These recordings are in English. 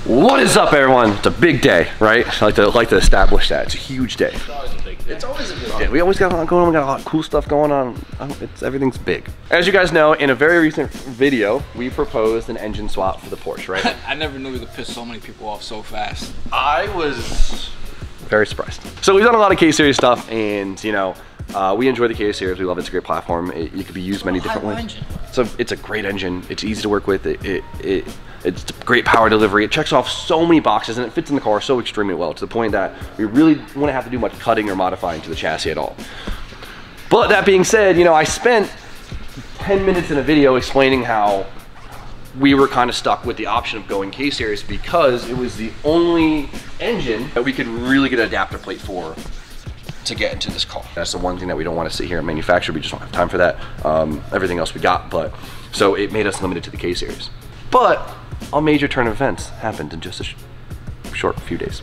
What is up, everyone? It's a big day, right? I like to establish that. It's a huge day. It's always a big day. It's always a big day. We always got a lot going on. We got a lot of cool stuff going on. Everything's big. As you guys know, in a very recent video, we proposed an engine swap for the Porsche, right? I never knew we could piss so many people off so fast. I was very surprised. So we've done a lot of K-Series stuff, and you know, we enjoy the K-Series. We love it. It's a great platform. It could be used many different ways. So it's a great engine. It's easy to work with. It's great power delivery. It checks off so many boxes, and it fits in the car so extremely well, to the point that we really wouldn't have to do much cutting or modifying to the chassis at all. But that being said, you know, I spent 10 minutes in a video explaining how we were kind of stuck with the option of going K-Series because it was the only engine that we could really get an adapter plate for to get into this car. That's the one thing that we don't want to sit here and manufacture. We just don't have time for that. Everything else we got, but so it made us limited to the K-Series. But a major turn of events happened in just a short few days.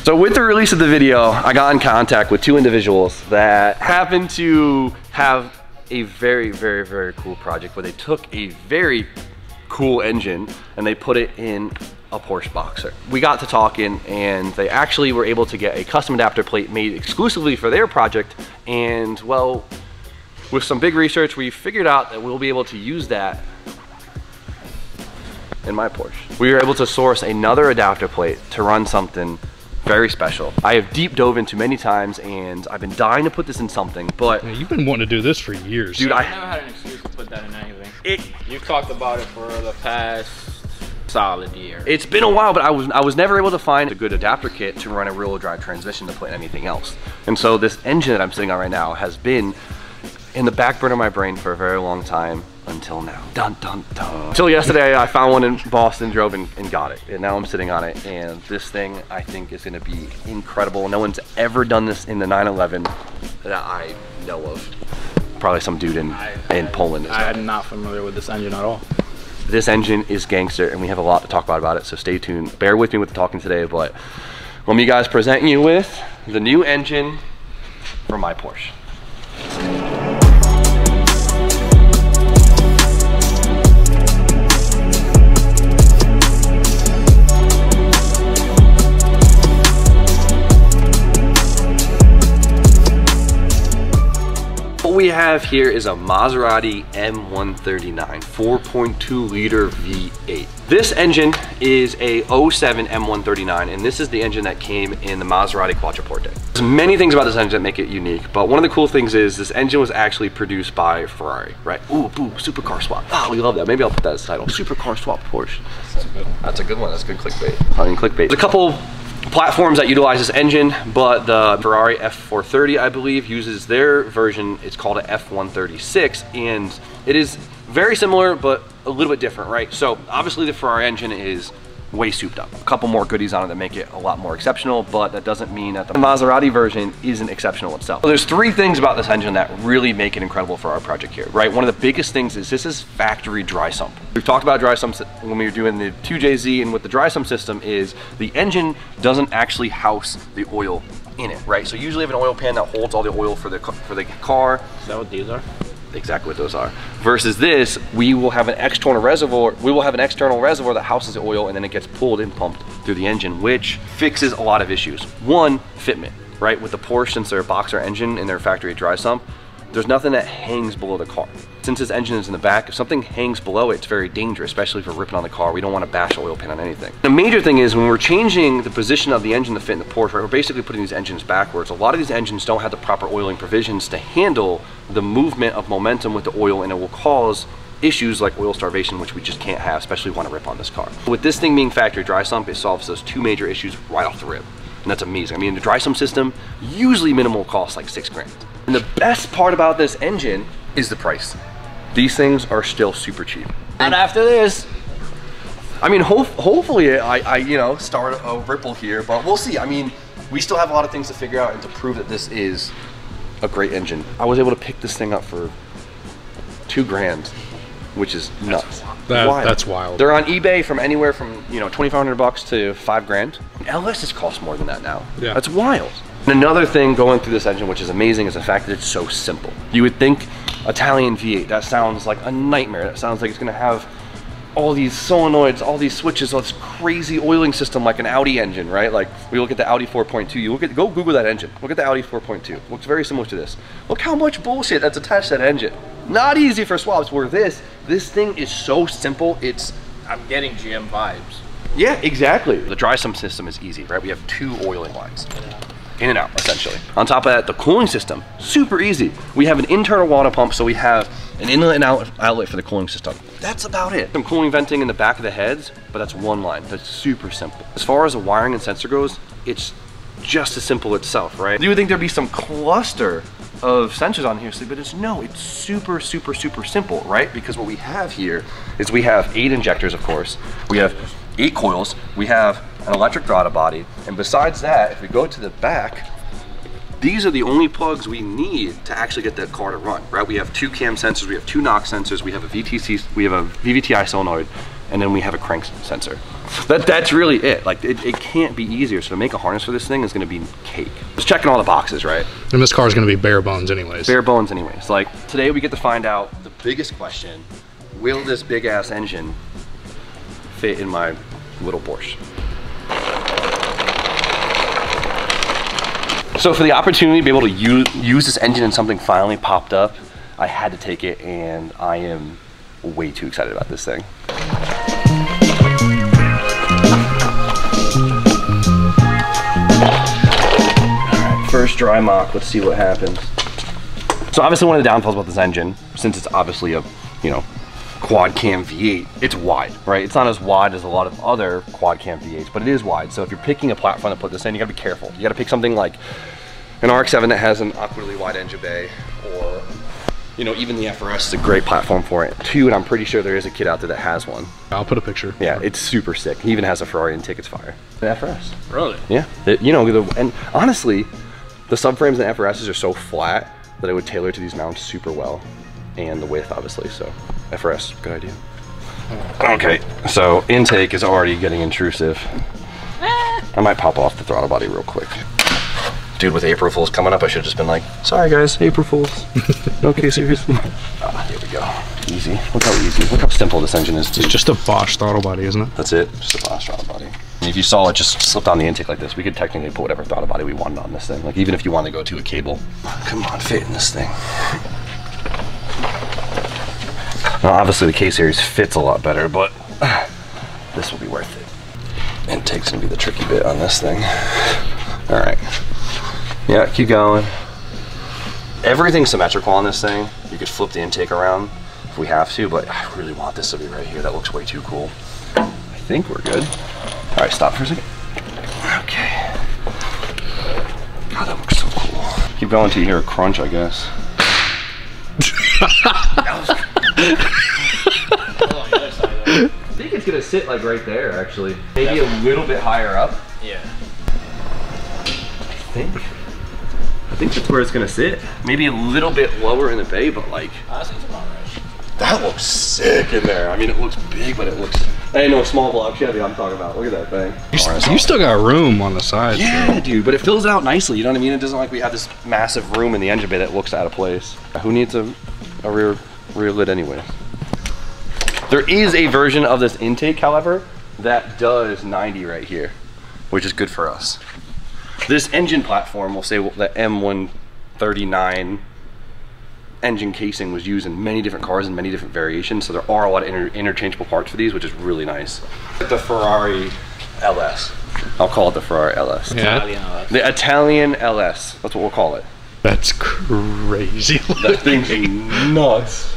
So with the release of the video, I got in contact with two individuals that happened to have a very, very, very cool project where they took a very cool engine and they put it in a Porsche Boxer. We got to talking, and they actually were able to get a custom adapter plate made exclusively for their project. And well, with some big research, we figured out that we'll be able to use that in my Porsche. We were able to source another adapter plate to run something very special. I have deep dove into many times, and I've been dying to put this in something, but yeah, you've been wanting to do this for years. Dude, I never had an excuse to put that in anything. You've talked about it for the past solid year. It's been a while, but I was never able to find a good adapter kit to run a rear-wheel drive transmission to put in anything else. And so this engine that I'm sitting on right now has been in the back burner of my brain for a very long time until now. Dun dun dun. Until yesterday, I found one in Boston, drove and got it, and now I'm sitting on it. And this thing, I think, is going to be incredible. No one's ever done this in the 911 that I know of. Probably some dude in Poland. I'm not familiar with this engine at all. This engine is gangster, and we have a lot to talk about it, so stay tuned. Bear with me with the talking today, but let me guys present you with the new engine for my Porsche. What we have here is a Maserati M139 4.2 liter V8. This engine is a 07 M139, and this is the engine that came in the Maserati Quattroporte. There's many things about this engine that make it unique, but one of the cool things is this engine was actually produced by Ferrari, right? Ooh, boo, supercar swap. Oh, we love that. Maybe I'll put that as the title. Supercar swap Porsche. That's a good one. That's a good one. That's good clickbait. I mean, clickbait. There's a couple platforms that utilize this engine, but the Ferrari F430, I believe, uses their version. It's called an F136, and it is very similar but a little bit different, right? So obviously the Ferrari engine is way souped up. A couple more goodies on it that make it a lot more exceptional, but that doesn't mean that the Maserati version isn't exceptional itself. So there's three things about this engine that really make it incredible for our project here, right? One of the biggest things is this is factory dry sump. We've talked about dry sumps when we were doing the 2JZ, and with the dry sump system is the engine doesn't actually house the oil in it, right? So usually have an oil pan that holds all the oil for the car. Is that what these are? Exactly what those are. Versus this, we will have an external reservoir. We will have an external reservoir that houses the oil, and then it gets pulled and pumped through the engine, which fixes a lot of issues. One, fitment, right? With the Porsche, since they're a boxer engine in their factory dry sump, there's nothing that hangs below the car. Since this engine is in the back, if something hangs below it, it's very dangerous, especially for ripping on the car. We don't want to bash the oil pan on anything. The major thing is when we're changing the position of the engine to fit in the Porsche, right, we're basically putting these engines backwards. A lot of these engines don't have the proper oiling provisions to handle the movement of momentum with the oil, and it will cause issues like oil starvation, which we just can't have, especially if we want to rip on this car. With this thing being factory dry sump, it solves those two major issues right off the rip. And that's amazing. I mean, the dry sump system, usually minimal costs like $6 grand. And the best part about this engine is the price. These things are still super cheap. And after this, I mean, hopefully I you know, start a ripple here, but we'll see. I mean, we still have a lot of things to figure out and to prove that this is a great engine. I was able to pick this thing up for $2 grand, which is nuts. That's wild. They're on eBay from anywhere from, you know, $2,500 to $5 grand. LSs cost more than that now. Yeah. That's wild. And another thing going through this engine, which is amazing, is the fact that it's so simple. You would think Italian V8, that sounds like a nightmare. That sounds like it's gonna have all these solenoids, all these switches, all this crazy oiling system like an Audi engine, right? Like we look at the Audi 4.2, you look at, go Google that engine. Look at the Audi 4.2, looks very similar to this. Look how much bullshit that's attached to that engine. Not easy for swaps, where this thing is so simple, it's... I'm getting GM vibes. Yeah, exactly. The dry sump system is easy, right? We have 2 oiling lines. In and out, essentially. On top of that, the cooling system, super easy. We have an internal water pump, so we have an inlet and outlet for the cooling system. That's about it. Some cooling venting in the back of the heads, but that's 1 line. That's super simple. As far as the wiring and sensor goes, it's just as simple itself, right? You would think there'd be some cluster of sensors on here, but it's super, super, super simple, right? Because what we have here is we have 8 injectors, of course. We have 8 coils. We have an electric throttle body, and besides that, if we go to the back, these are the only plugs we need to actually get that car to run, right? We have 2 cam sensors, we have 2 knock sensors, we have a VVTi solenoid, and then we have a crank sensor. That's really it. Like it can't be easier. So to make a harness for this thing is going to be cake. Just checking all the boxes, right? And this car is going to be bare bones anyways. Bare bones anyways. Like today we get to find out the biggest question: will this big ass engine fit in my little Porsche? So for the opportunity to be able to use this engine in something finally popped up, I had to take it, and I am way too excited about this thing. Alright, first dry mock, let's see what happens. So obviously one of the downfalls about this engine, since it's obviously a, quad cam V8, it's wide, right? It's not as wide as a lot of other quad cam V8s, but it is wide. So if you're picking a platform to put this in, you gotta be careful. You gotta pick something like an RX-7 that has an awkwardly wide engine bay, or even the FRS is a great platform for it too, and I'm pretty sure there is a kid out there that has one. I'll put a picture. Yeah, it's super sick. He even has a Ferrari intake, it's fire. The FRS. Really? Yeah. And honestly, the subframes and FRSs are so flat that it would tailor to these mounts super well. And the width, obviously, so FRS, good idea. Okay, so intake is already getting intrusive. I might pop off the throttle body real quick. Dude, with April Fools coming up, I should have just been like, sorry guys, April Fools. Okay, seriously. There we go. Easy. Look how easy. Look how simple this engine is, too. It's just a Bosch throttle body, isn't it? That's it. Just a Bosch throttle body. And if you saw it just slipped on the intake like this, we could technically put whatever throttle body we wanted on this thing. Like, even if you wanted to go to a cable. Come on, fit in this thing. Now, obviously, the K-Series fits a lot better, but this will be worth it. Intake's gonna be the tricky bit on this thing. All right. Yeah, keep going. Everything's symmetrical on this thing. You could flip the intake around if we have to, but I really want this to be right here. That looks way too cool. I think we're good. All right, stop for a second. Okay. God, that looks so cool. Keep going till you hear a crunch, I guess. I think it's gonna sit like right there, actually. Maybe a little bit higher up. Yeah. I think that's where it's gonna sit. Maybe a little bit lower in the bay, but like, Honestly, it's about right. That looks sick in there. I mean, it looks big, but it looks, hey, no, small block Chevy I'm talking about. Look at that thing. You still got room on the sides. Yeah, dude, but it fills it out nicely. You know what I mean? It doesn't like we have this massive room in the engine bay that looks out of place. Who needs a rear lid anyway? There is a version of this intake, however, that does 90 right here, which is good for us. This engine platform, we'll say the M139 engine casing was used in many different cars in many different variations, so there are a lot of interchangeable parts for these, which is really nice. The Ferrari LS. I'll call it the Ferrari LS. Yeah. Italian LS. The Italian LS. That's what we'll call it. That's crazy. That thing's nuts.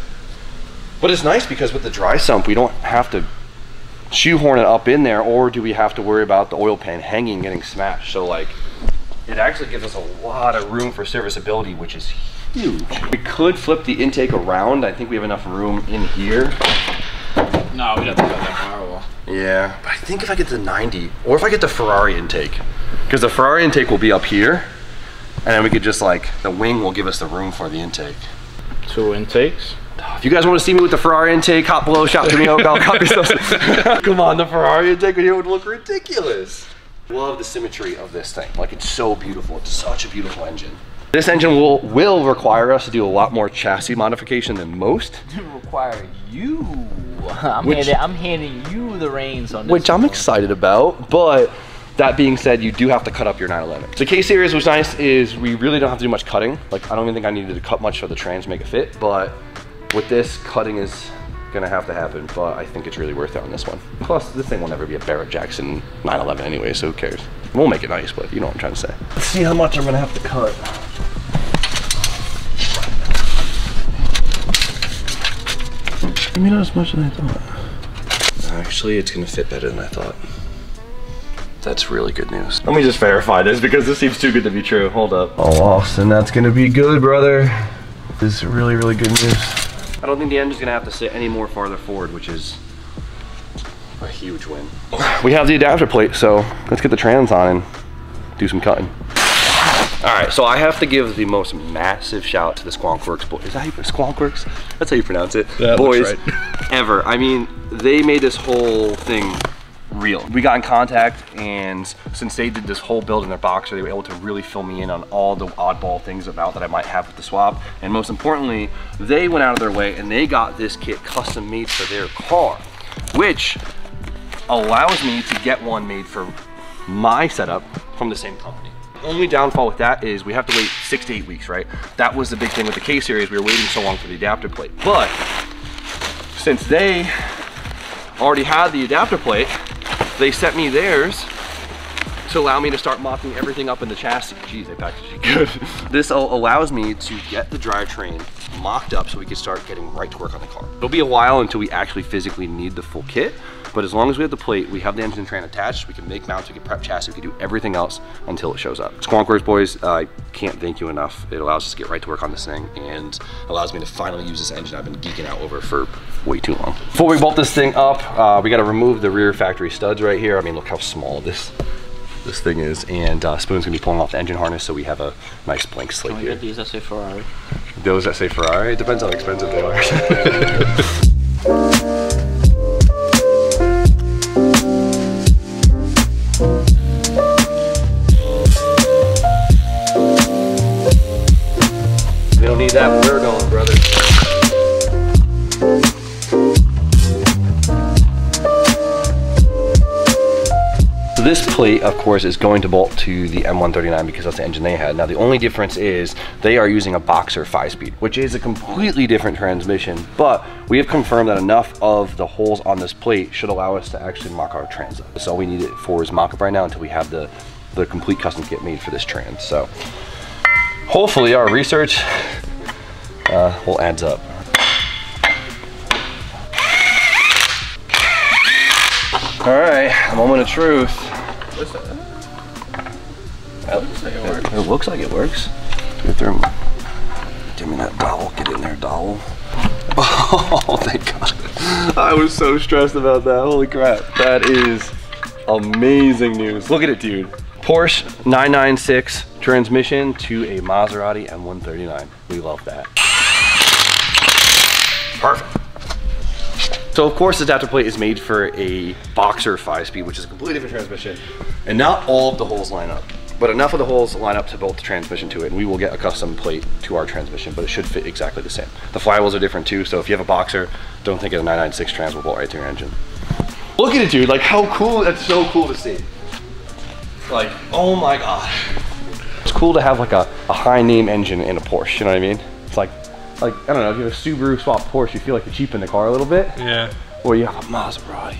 But it's nice because with the dry sump, we don't have to shoehorn it up in there, or do we have to worry about the oil pan hanging, getting smashed. So like, it actually gives us a lot of room for serviceability, which is huge. We could flip the intake around. I think we have enough room in here. No, we'd have to cut that firewall. Yeah, but I think if I get the 90, or if I get the Ferrari intake, because the Ferrari intake will be up here, and then we could just like, the wing will give us the room for the intake. 2 intakes. If you guys want to see me with the Ferrari intake, hop below, shout to me, I'll copy stuff. Come on, the Ferrari intake here would look ridiculous. Love the symmetry of this thing. Like, it's so beautiful. It's such a beautiful engine. This engine will require us to do a lot more chassis modification than most. Require you. I'm handing you the reins on this. Which I'm excited about, but that being said, you do have to cut up your 911. The K-Series, what's nice is we really don't have to do much cutting. Like, I don't even think I needed to cut much for the trans to make it fit, but with this, cutting is gonna have to happen, but I think it's really worth it on this one. Plus, this thing will never be a Barrett Jackson 911 anyway, so who cares? We'll make it nice, but you know what I'm trying to say. Let's see how much I'm gonna have to cut. Maybe not as much as I thought. Actually, it's gonna fit better than I thought. That's really good news. Let me just verify this because this seems too good to be true. Hold up. Oh, Austin, that's gonna be good, brother. This is really, really good news. I don't think the engine's gonna have to sit any more farther forward, which is a huge win. We have the adapter plate, so let's get the trans on and do some cutting. All right, so I have to give the most massive shout out to the Squonkworks boys. Is that how you Squonkworks? That's how you pronounce it. That boys, right. Ever. I mean, they made this whole thing real. We got in contact, and since they did this whole build in their Boxer, they were able to really fill me in on all the oddball things about that I might have with the swap. And most importantly, they went out of their way and they got this kit custom made for their car, which allows me to get one made for my setup from the same company. Only downfall with that is we have to wait 6 to 8 weeks, right? That was the big thing with the K-Series. We were waiting so long for the adapter plate. But since they already had the adapter plate, they sent me theirs to allow me to start mocking everything up in the chassis. Geez, they packaged it good. This allows me to get the drivetrain mocked up so we can start getting right to work on the car. It'll be a while until we actually physically need the full kit, but as long as we have the plate, we have the engine train attached, we can make mounts, we can prep chassis, we can do everything else until it shows up. Squonkworks boys, I can't thank you enough. It allows us to get right to work on this thing and allows me to finally use this engine I've been geeking out over for way too long. Before we bolt this thing up, we gotta remove the rear factory studs right here. I mean, look how small this thing is, and Spoon's gonna be pulling off the engine harness so we have a nice blank slate here. Can we get these that say Ferrari? Those that say Ferrari? It depends how expensive they are. We don't need that, but we're going, brother. So this plate, of course, is going to bolt to the M139 because that's the engine they had. Now, the only difference is they are using a Boxer 5-speed, which is a completely different transmission, but we have confirmed that enough of the holes on this plate should allow us to actually mock our trans up. So all we need it for is mock up right now until we have the complete custom kit made for this trans. So hopefully our research will adds up. All right, a moment of truth. It looks like it works. Give me that dowel. Get in there, dowel. Oh, thank God. I was so stressed about that. Holy crap. That is amazing news. Look at it, dude. Porsche 996 transmission to a Maserati M139. We love that. Perfect. So of course, the adapter plate is made for a Boxer 5-speed, which is a completely different transmission. And not all of the holes line up, but enough of the holes line up to bolt the transmission to it, and we will get a custom plate to our transmission, but it should fit exactly the same. The flywheels are different too, so if you have a Boxer, don't think of a 996 trans will bolt right to your engine. Look at it, dude, like how cool, that's so cool to see. Like, oh my God. It's cool to have like a high name engine in a Porsche, you know what I mean? It's like, I don't know, if you have a Subaru swap Porsche, you feel like you cheapen the car a little bit. Yeah. Or you have a Maserati.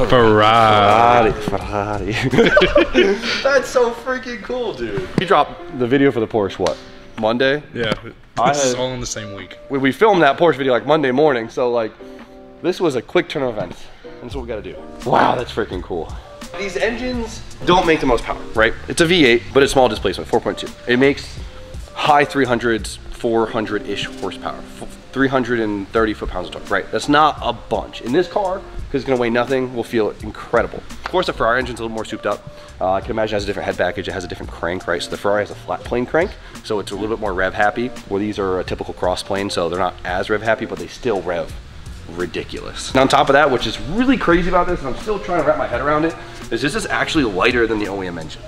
Ferrari. That's so freaking cool, dude. You dropped the video for the Porsche, what, Monday? Yeah, it's all in the same week. We filmed that Porsche video like Monday morning, so like, this was a quick turn of events. That's what we gotta do. Wow, that's freaking cool. These engines don't make the most power, right? It's a V8, but it's small displacement, 4.2. It makes high 300s, 400-ish horsepower, 330 foot-pounds of torque, right? That's not a bunch. In this car, because it's gonna weigh nothing, will feel incredible. Of course, the Ferrari engine's a little more souped up. I can imagine it has a different head package, it has a different crank, right? So the Ferrari has a flat plane crank, so it's a little bit more rev happy, where these are a typical cross plane, so they're not as rev happy, but they still rev ridiculous. And on top of that, which is really crazy about this, and I'm still trying to wrap my head around it, is this is actually lighter than the OEM engine.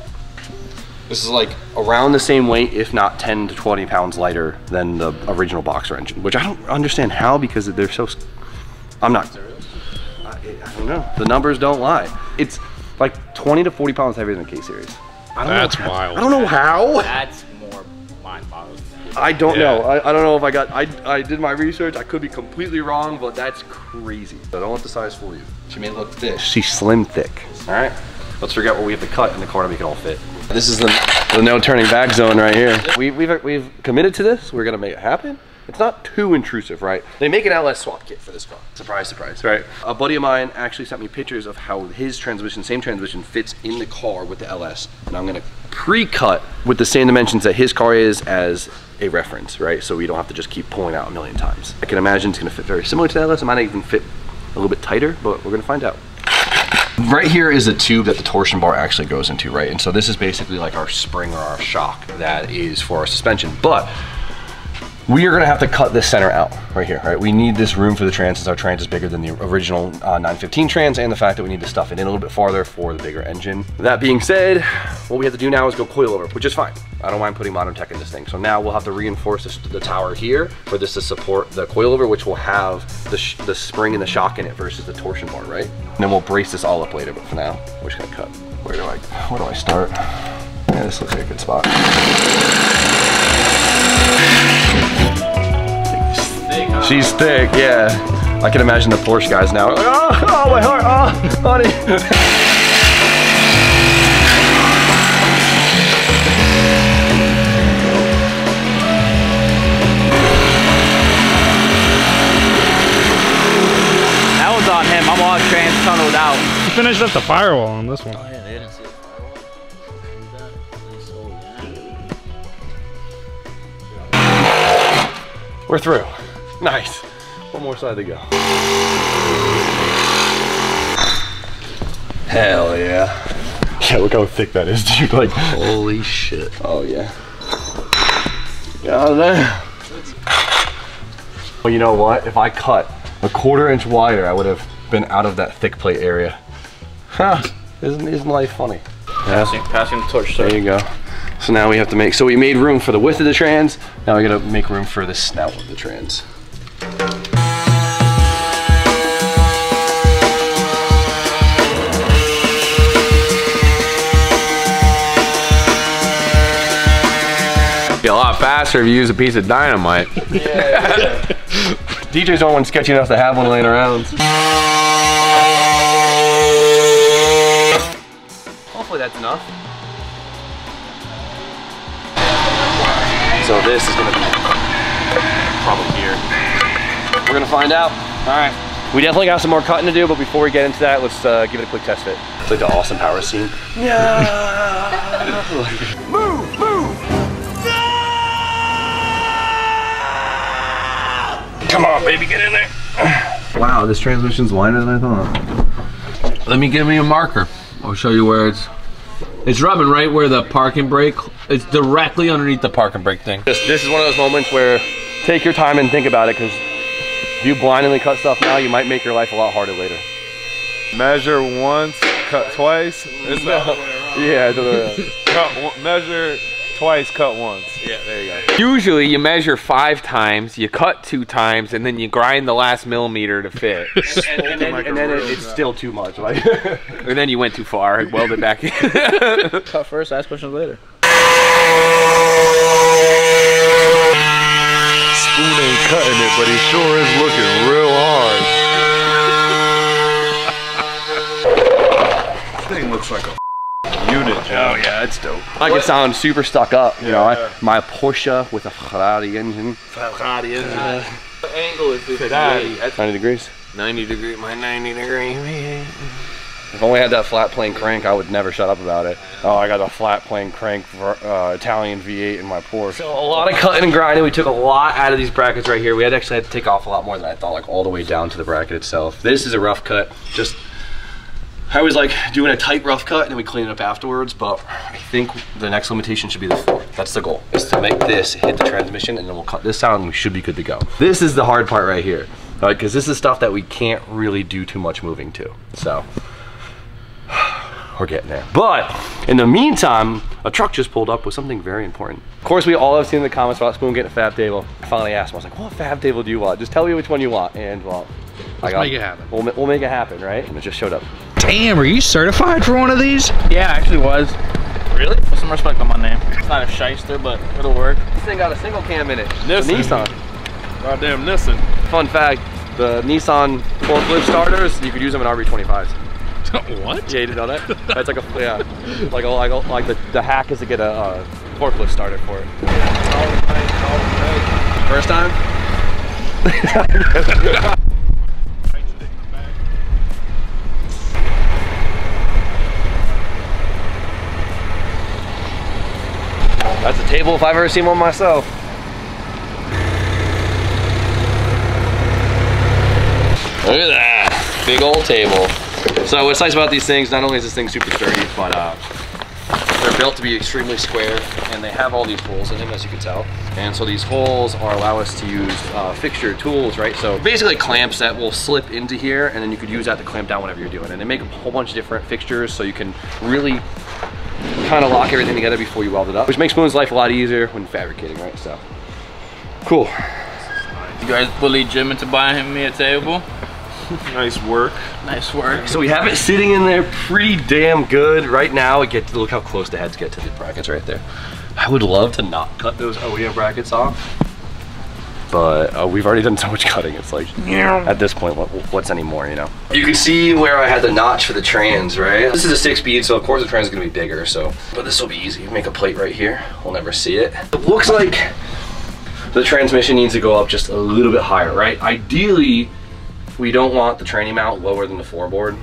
This is like around the same weight, if not 10 to 20 pounds lighter than the original Boxer engine, which I don't understand how, because they're so, I'm not, I don't know. The numbers don't lie. It's like 20 to 40 pounds heavier than the K Series. That's wild. I don't know how. That's more mind-boggling. I don't know. I don't know if I did my research. I could be completely wrong, but that's crazy. I don't let the size fool you. She may look thick. She's slim thick. All right. Let's figure out what we have to cut in the car to make it all fit. This is the no turning back zone right here. We've committed to this. We're gonna make it happen. It's not too intrusive, right? They make an LS swap kit for this car. Surprise, surprise, right? A buddy of mine actually sent me pictures of how his transmission, same transmission, fits in the car with the LS. And I'm gonna pre-cut with the same dimensions that his car is as a reference, right? So we don't have to just keep pulling out a million times. I can imagine it's gonna fit very similar to the LS. It might even fit a little bit tighter, but we're gonna find out. Right here is the tube that the torsion bar actually goes into, right? And so this is basically like our spring or our shock that is for our suspension. But we are gonna have to cut this center out right here, right? We need this room for the trans, since our trans is bigger than the original 915 trans, and the fact that we need to stuff it in a little bit farther for the bigger engine. That being said, what we have to do now is go coilover, which is fine. I don't mind putting modern tech in this thing. So now we'll have to reinforce the tower here for this to support the coilover, which will have the spring and the shock in it versus the torsion bar, right? And then we'll brace this all up later, but for now, we're just gonna cut. Where do I start? Yeah, this looks like a good spot. She's thick, yeah. I can imagine the Porsche guys now. Oh, my heart, oh, honey. That was on him. I'm all trans tunneled out. You finished up the firewall on this one. Oh yeah, they didn't see it. We're through. Nice. One more side to go. Hell yeah. Yeah, look how thick that is, dude. Like, holy shit. Oh yeah. God damn. Well, you know what? If I cut a 1/4 inch wider, I would have been out of that thick plate area. Huh. Isn't life funny? Yeah. Passing the torch, sir. There you go. So now we have to make, so we made room for the width of the trans. Now we gotta make room for the snout of the trans. Be a lot faster if you use a piece of dynamite. Yeah. DJs don't want sketchy enough to have one laying around. Hopefully that's enough. So this is gonna be probably here. We're gonna find out. All right. We definitely got some more cutting to do, but before we get into that, let's give it a quick test fit. It's like the Austin Powers scene. Yeah. Move, move. Come on, baby, get in there. Wow, this transmission's wider than I thought. Let me give me a marker. I'll show you where it's rubbing right where the parking brake. It's directly underneath the parking brake thing. This is one of those moments where take your time and think about it, because if you blindly cut stuff now, you might make your life a lot harder later. Measure once, cut twice. It's not Yeah, measure twice, cut once. Yeah, there you go. Usually you measure 5 times, you cut 2 times, and then you grind the last millimeter to fit. and then it's still too much. Like, And then you went too far and welded back in. Cut first, ask questions later. Spoon ain't cutting it, but he sure is looking real hard. This thing looks like a unit. oh yeah, it's dope. I can sound super stuck up, you know. My Porsche with a Ferrari engine. Ferrari engine. What angle is this? 90 degrees. 90 degree, my 90 degree. If I only had that flat plane crank, I would never shut up about it. Oh, I got a flat plane crank Italian V8 in my Porsche. So a lot of cutting and grinding. We took a lot out of these brackets right here. We actually had to take off a lot more than I thought, like all the way down to the bracket itself. This is a rough cut. Just, I always like doing a tight rough cut and then we clean it up afterwards, but I think the next limitation should be the floor. That's the goal, is to make this hit the transmission, and then we'll cut this out and we should be good to go. This is the hard part right here, because this is stuff that we can't really do too much moving to, so. we're getting there. But in the meantime, a truck just pulled up with something very important. Of course, we all have seen in the comments about Spoon getting a fab table. I finally asked him, I was like, what fab table do you want? Just tell me which one you want. And well, let's make it happen. We'll make it happen, right? And it just showed up. Damn, are you certified for one of these? Yeah, I actually was. Really? Put some respect on my name. It's not a shyster, but it'll work. This thing got a single cam in it. Nissan. Goddamn Nissan. Fun fact, the Nissan forklift starters, you could use them in RV25s. What? Yeah, you didn't know that? That's like a, yeah, like the hack is to get a forklift starter for it. First time? That's a table if I've ever seen one myself. Look at that, big old table. So what's nice about these things, not only is this thing super sturdy, but they're built to be extremely square, and they have all these holes in them, as you can tell. And so these holes allow us to use fixture tools, right? So basically clamps that will slip into here, and then you could use that to clamp down whatever you're doing. And they make a whole bunch of different fixtures, so you can really kind of lock everything together before you weld it up, which makes Spoon's life a lot easier when fabricating, right? So, cool. You guys bullied Jim into buying me a table. Nice work. Nice work. So we have it sitting in there pretty damn good. Right now, look how close the heads get to the brackets right there. I would love to not cut those OEM brackets off, but we've already done so much cutting. It's like, at this point, what's any more, you know? You can see where I had the notch for the trans, right? This is a 6-speed, so of course the trans is gonna be bigger, so, but this will be easy. Make a plate right here. We'll never see it. It looks like the transmission needs to go up just a little bit higher, right? Ideally, we don't want the tranny mount lower than the floorboard.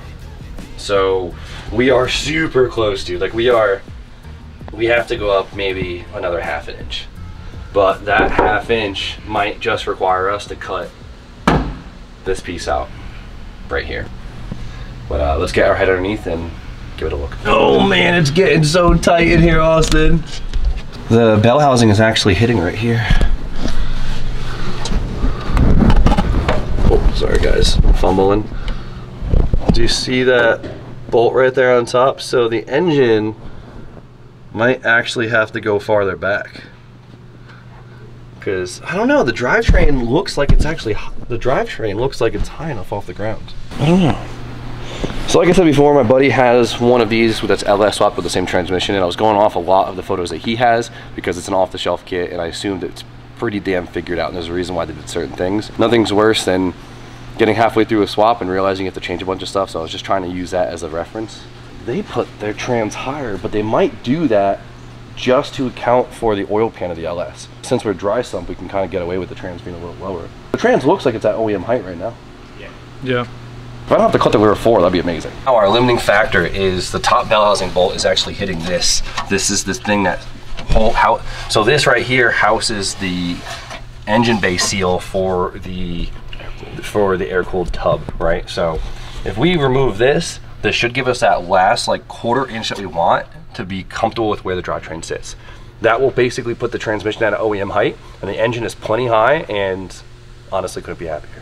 So we are super close, dude. Like we have to go up maybe another ½ inch. But that ½ inch might just require us to cut this piece out right here. But let's get our head underneath and give it a look. Oh man, it's getting so tight in here, Austin. The bell housing is actually hitting right here. Oh, sorry guys, I'm fumbling. Do you see that bolt right there on top? So the engine might actually have to go farther back. Because, I don't know, the drivetrain looks like it's actually, high enough off the ground. I don't know. So like I said before, my buddy has one of these that's LS swapped with the same transmission, and I was going off a lot of the photos that he has because it's an off-the-shelf kit, and I assumed it's pretty damn figured out, and there's a reason why they did certain things. Nothing's worse than getting halfway through a swap and realizing you have to change a bunch of stuff, so I was just trying to use that as a reference. They put their trans higher, but they might do that just to account for the oil pan of the LS. Since we're dry sump, we can kind of get away with the trans being a little lower. The trans looks like it's at OEM height right now. Yeah. If I don't have to cut the rear floor, that'd be amazing. Now our limiting factor is the top bell housing bolt is actually hitting this. This is this thing that so this right here houses the engine bay seal for the air-cooled tub, right? So if we remove this, this should give us that last like ½ inch that we want to be comfortable with where the drivetrain sits. That will basically put the transmission at OEM height, and the engine is plenty high, and honestly couldn't be happier.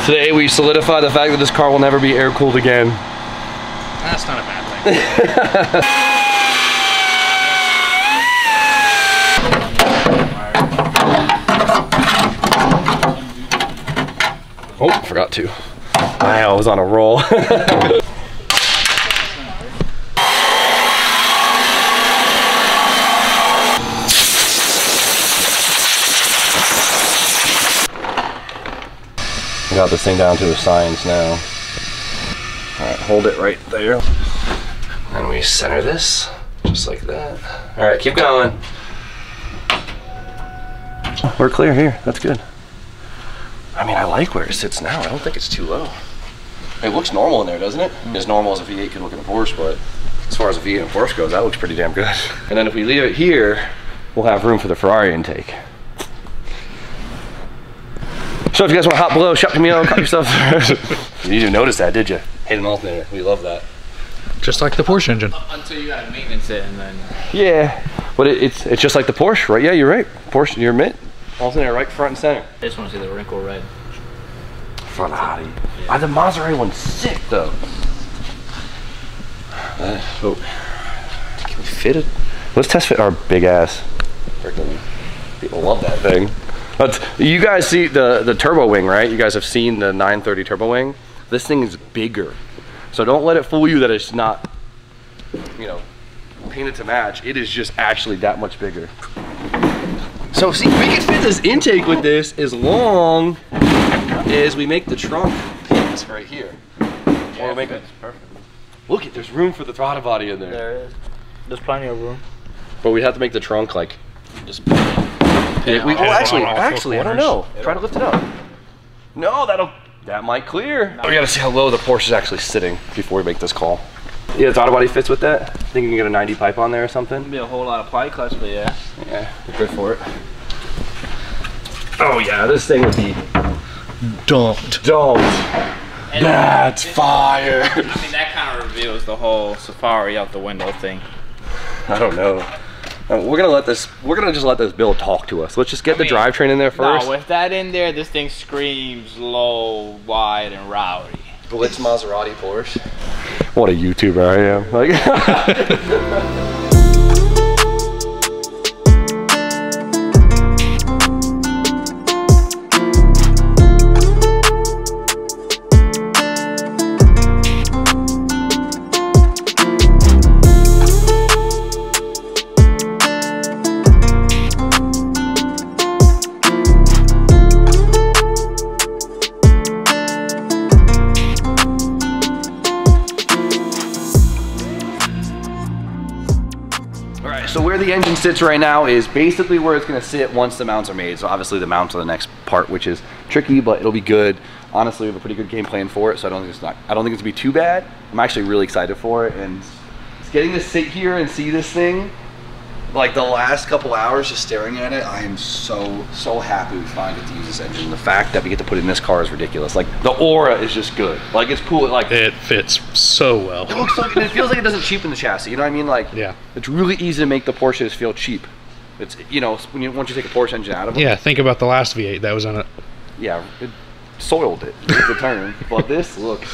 Today we solidify the fact that this car will never be air-cooled again. That's not a bad thing. Oh, forgot to. I was on a roll. I got this thing down to a science now. All right, hold it right there. And we center this, just like that. All right, keep going. We're clear here, that's good. I mean, I like where it sits now. I don't think it's too low. It looks normal in there, doesn't it? As normal as a V8 could look in a Porsche, but as far as a V8 and Porsche goes, that looks pretty damn good. And then if we leave it here, we'll have room for the Ferrari intake. So if you guys want to hop below, shop to me out, cut yourself. You didn't notice that, did you? Hidden alternator, we love that. Just like the Porsche engine. Until you gotta maintenance it, and then. Yeah, but it's just like the Porsche, right? Yeah, you're right. Porsche, you're mint. Alternator right front and center. I just want to see the wrinkle red. Ferrari. The Maserati one's sick though. So, can we fit it? Let's test fit our big ass. People love that thing. But you guys see the turbo wing, right? You guys have seen the 930 turbo wing. This thing is bigger. So don't let it fool you that it's not, you know, painted to match. It is just actually that much bigger. So see, we can fit this intake with this as long as we make the trunk pins right here. Yeah, Or make it perfect. Look, there's room for the throttle body in there. There is. There's plenty of room. But we'd have to make the trunk like just. Yeah, actually, all I don't know. Try to lift it up. No, that might clear. We gotta see how low the Porsche is actually sitting before we make this call. Yeah, the throttle body fits with that. Think you can get a 90 pipe on there or something? Be a whole lot of ply clutch, but yeah. Yeah, we're good for it. Oh yeah, this thing would be Dumped. And That's fire. I mean, that kind of reveals the whole Safari out the window thing. I don't know. We're gonna just let this build talk to us. Let's just get the drivetrain in there first. No, with that in there, this thing screams low, wide, and rowdy. Blitz Maserati Porsche. What a YouTuber I am. Like. So where the engine sits right now is basically where it's gonna sit once the mounts are made. So obviously the mounts are the next part, which is tricky, but it'll be good. Honestly, we have a pretty good game plan for it, so I don't think it's gonna be too bad. I'm actually really excited for it, and it's getting to sit here and see this thing, like the last couple hours just staring at it, I am so happy we finally get to use this engine. The fact that we get to put it in this car is ridiculous. Like the aura is just good. Like it's cool. Like It fits so well. it looks like, and it feels like it doesn't cheapen the chassis. You know what I mean? Like Yeah. it's really easy to make the Porsches feel cheap. It's, you know, once you take a Porsche engine out of them. Yeah, think about the last V8 that was on it. Yeah, it soiled it. Is the term. But this looks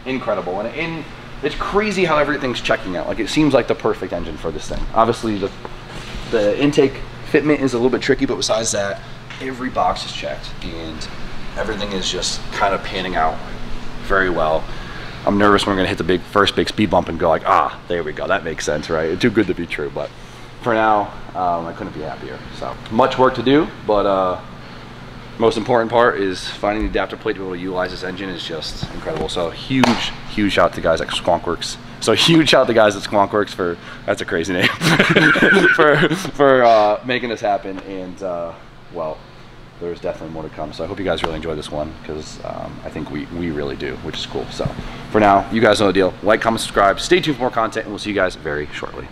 incredible, and it's crazy how everything's checking out. Like it seems like the perfect engine for this thing. Obviously the intake fitment is a little bit tricky, but besides that, every box is checked and everything is just kind of panning out very well. I'm nervous when we're gonna hit the first big speed bump and go like, ah, there we go, that makes sense, right? It's too good to be true, but for now, I couldn't be happier. So much work to do, but most important part is finding the adapter plate to be able to utilize this engine is just incredible. So huge shout out to guys at Squonkworks. So huge shout out to guys at Squonkworks for, that's a crazy name, for making this happen. And well, there's definitely more to come. So I hope you guys really enjoy this one, because I think we really do, which is cool. So for now, you guys know the deal. Like, comment, subscribe, stay tuned for more content, and we'll see you guys very shortly.